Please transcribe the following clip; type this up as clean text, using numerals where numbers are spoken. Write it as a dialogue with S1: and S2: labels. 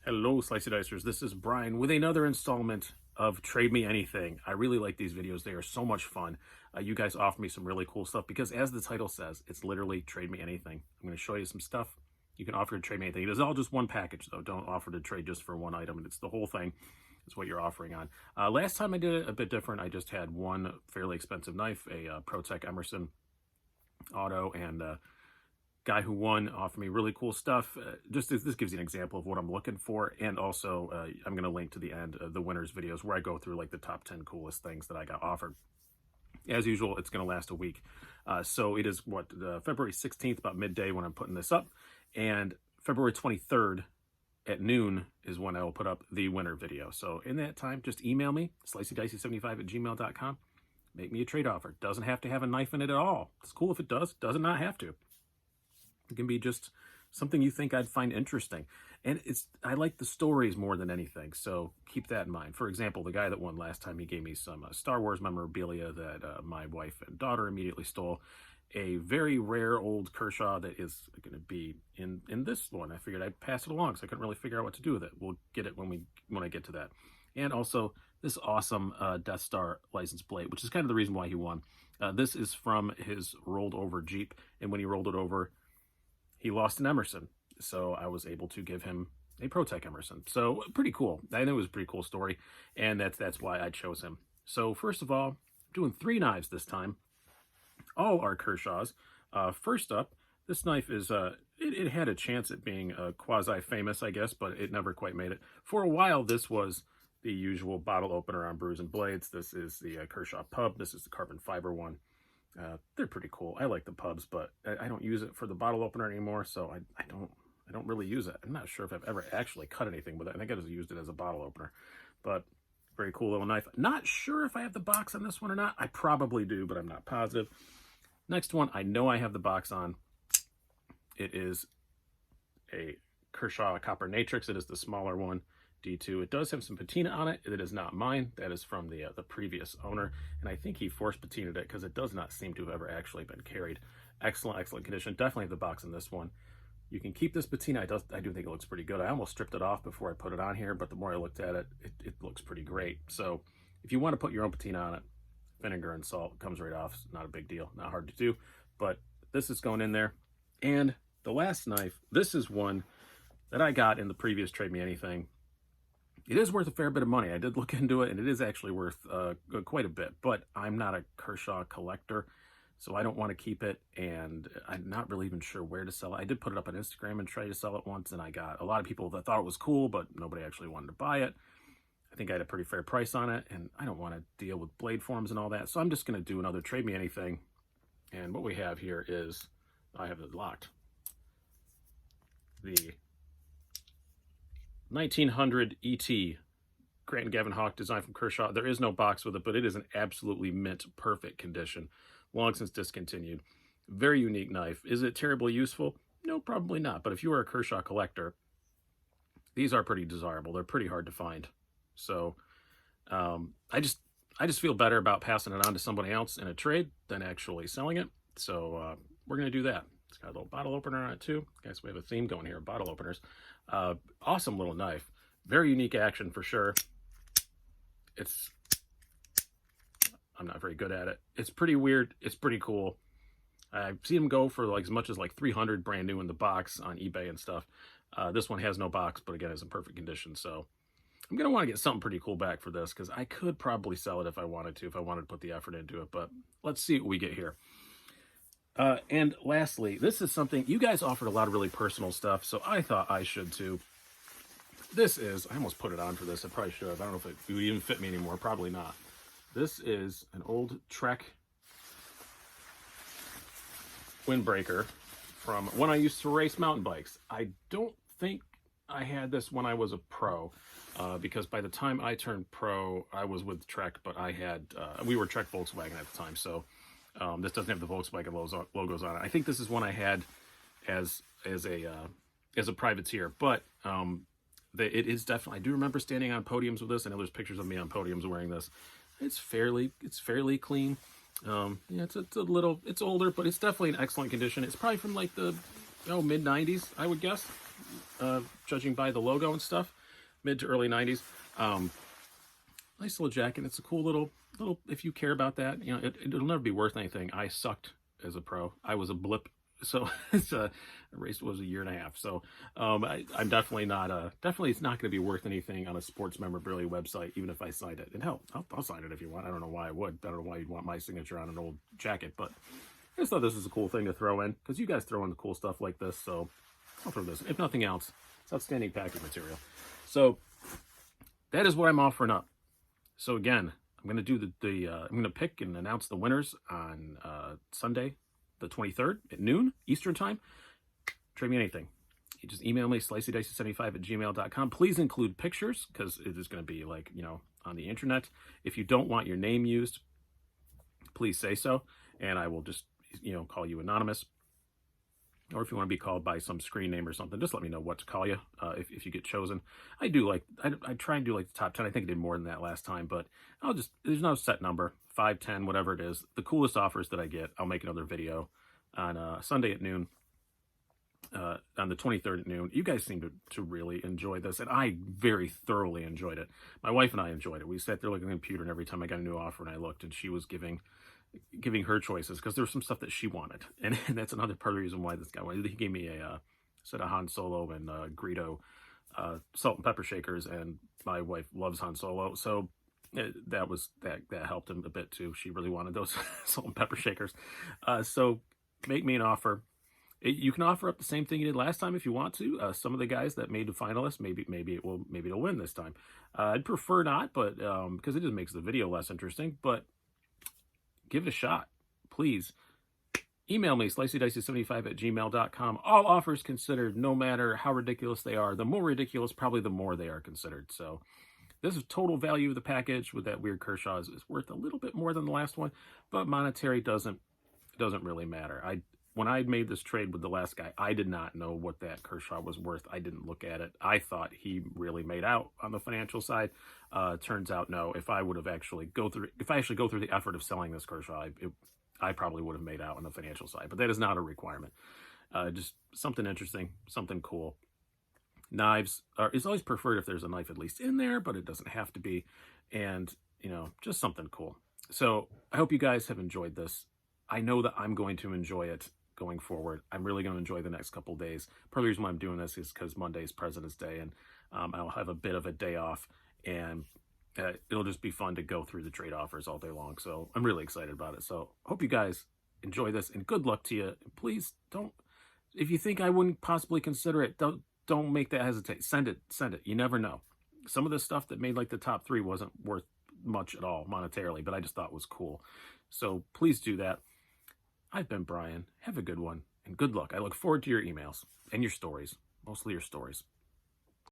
S1: Hello, Slicey Dicers. This is Brian with another installment of Trade Me Anything. I really like these videos. They are so much fun. You guys offer me some really cool stuff because, as the title says, it's literally Trade Me Anything. I'm going to show you some stuff. You can offer to trade me anything. It is all just one package, though. Don't offer to trade just for one item. It's the whole thing. It's what you're offering on. Last time I did it a bit different. I just had one fairly expensive knife, a ProTech Emerson Auto, and guy who won offered me really cool stuff. Just this gives you an example of what I'm looking for, and also I'm going to link to the end of the winners videos where I go through like the top 10 coolest things that I got offered. As usual, it's going to last a week. So it is February 16th, about midday when I'm putting this up, and February 23rd at noon is when I will put up the winner video. So in that time, just email me, sliceydicy75@gmail.com. Make me a trade offer. Doesn't have to have a knife in it at all. It's cool if it does. Does not have to. It can be just something you think I'd find interesting. And I like the stories more than anything, so keep that in mind. For example, the guy that won last time, he gave me some Star Wars memorabilia that my wife and daughter immediately stole. A very rare old Kershaw that is going to be in this one. I figured I'd pass it along, so I couldn't really figure out what to do with it. We'll get it when I get to that. And also this awesome Death Star license plate, which is kind of the reason why he won. This is from his rolled over Jeep, and when he rolled it over, he lost an Emerson, so I was able to give him a ProTech Emerson. So pretty cool. I know it was a pretty cool story, and that's why I chose him. So first of all, I'm doing 3 knives this time. All are Kershaws. First up, this knife is it had a chance at being quasi-famous, I guess, but it never quite made it. For a while, this was the usual bottle opener on Brews and Blades. This is the Kershaw Pub. This is the carbon fiber one. They're pretty cool. I like the pubs, but I don't use it for the bottle opener anymore, so I don't really use it. I'm not sure if I've ever actually cut anything with it. I think I just used it as a bottle opener, but very cool little knife. Not sure if I have the box on this one or not. I probably do, but I'm not positive. Next one, I know I have the box on. It is a Kershaw Copper Natrix. It is the smaller one. D2. It does have some patina on it. It is not mine. That is from the previous owner, and I think he force patinaed it because it does not seem to have ever actually been carried. Excellent condition. Definitely have the box on this one. You can keep this patina. I do think it looks pretty good. I almost stripped it off before I put it on here, but the more I looked at it, it looks pretty great. So if you want to put your own patina on it, vinegar and salt comes right off. It's not a big deal. Not hard to do, but this is going in there. And the last knife, this is one that I got in the previous Trade Me Anything. It is worth a fair bit of money. I did look into it, and it is actually worth quite a bit, but I'm not a Kershaw collector, so I don't want to keep it, and I'm not really even sure where to sell it. I did put it up on Instagram and try to sell it once, and I got a lot of people that thought it was cool, but nobody actually wanted to buy it. I think I had a pretty fair price on it, and I don't want to deal with blade forms and all that, so I'm just going to do another Trade Me Anything, and what we have here is, I have it locked, the 1900 ET Grant and Gavin Hawk design from Kershaw. There is no box with it, but it is an absolutely mint perfect condition. Long since discontinued. Very unique knife. Is it terribly useful? No, probably not. But if you are a Kershaw collector, these are pretty desirable. They're pretty hard to find. So I just feel better about passing it on to somebody else in a trade than actually selling it. So we're going to do that. It's got a little bottle opener on it too. Guys, we have a theme going here, bottle openers. Awesome little knife. Very unique action for sure. I'm not very good at it. It's pretty weird. It's pretty cool. I've seen them go for like as much as like 300 brand new in the box on eBay and stuff. This one has no box, but again, it's in perfect condition. So I'm going to want to get something pretty cool back for this because I could probably sell it if I wanted to put the effort into it. But let's see what we get here. And lastly, this is something, you guys offered a lot of really personal stuff, so I thought I should too. This is, I almost put it on for this, I probably should have. I don't know if it would even fit me anymore, probably not. This is an old Trek windbreaker from when I used to race mountain bikes. I don't think I had this when I was a pro, because by the time I turned pro, I was with Trek, but I had, we were Trek Volkswagen at the time, so this doesn't have the Volkswagen logos on it. I think this is one I had as a privateer, but it is definitely, I do remember standing on podiums with this. I know there's pictures of me on podiums wearing this. It's fairly clean. Yeah, it's older, but it's definitely in excellent condition. It's probably from like the mid 90s, I would guess. judging by the logo and stuff. Mid to early 90s. Nice little jacket. It's a cool little, if you care about that, you know, it'll never be worth anything. I sucked as a pro. I was a blip. So it's a race was a year and a half. So I'm definitely not, it's not going to be worth anything on a sports memorabilia website, even if I signed it. And hell, I'll sign it if you want. I don't know why I would. I don't know why you'd want my signature on an old jacket, but I just thought this is a cool thing to throw in because you guys throw in the cool stuff like this. So I'll throw this in. If nothing else, it's outstanding package material. So that is what I'm offering up. So again, I'm going to do I'm going to pick and announce the winners on Sunday, the 23rd at noon Eastern time. Trade me anything. You just email me, sliceydice75@gmail.com. Please include pictures because it is going to be like, you know, on the internet. If you don't want your name used, please say so. And I will just, you know, call you anonymous. Or if you want to be called by some screen name or something, just let me know what to call you if you get chosen. I do like, I try and do like the top 10. I think I did more than that last time, but there's no set number, 5, 10, whatever it is. The coolest offers that I get, I'll make another video on Sunday at noon, on the 23rd at noon. You guys seem to really enjoy this, and I very thoroughly enjoyed it. My wife and I enjoyed it. We sat there looking at the computer, and every time I got a new offer and I looked, and she was giving her choices because there was some stuff that she wanted, and that's another part of the reason why this guy wanted. He gave me a set of Han Solo and Greedo salt and pepper shakers, and my wife loves Han Solo, so that helped him a bit too. She really wanted those salt and pepper shakers. So make me an offer. You can offer up the same thing you did last time if you want to. Some of the guys that made the finalists, maybe it'll win this time. I'd prefer not, but because it just makes the video less interesting, but give it a shot, please. Email me, sliceydice75@gmail.com. All offers considered, no matter how ridiculous they are. The more ridiculous, probably the more they are considered. So this is total value of the package with that weird Kershaws is worth a little bit more than the last one, but monetary doesn't really matter. When I made this trade with the last guy, I did not know what that Kershaw was worth. I didn't look at it. I thought he really made out on the financial side. Turns out, no. If I actually go through the effort of selling this Kershaw, I probably would have made out on the financial side. But that is not a requirement. Just something interesting, something cool. Knives is always preferred if there's a knife at least in there, but it doesn't have to be. And, you know, just something cool. So I hope you guys have enjoyed this. I know that I'm going to enjoy it going forward. I'm really going to enjoy the next couple of days. Part of the reason why I'm doing this is because Monday is President's Day, and I'll have a bit of a day off, and it'll just be fun to go through the trade offers all day long. So I'm really excited about it. So hope you guys enjoy this, and good luck to you. Please don't, if you think I wouldn't possibly consider it, don't make that hesitate. Send it. You never know. Some of the stuff that made like the top 3 wasn't worth much at all monetarily, but I just thought it was cool. So please do that. I've been Brian. Have a good one, and good luck. I look forward to your emails and your stories, mostly your stories.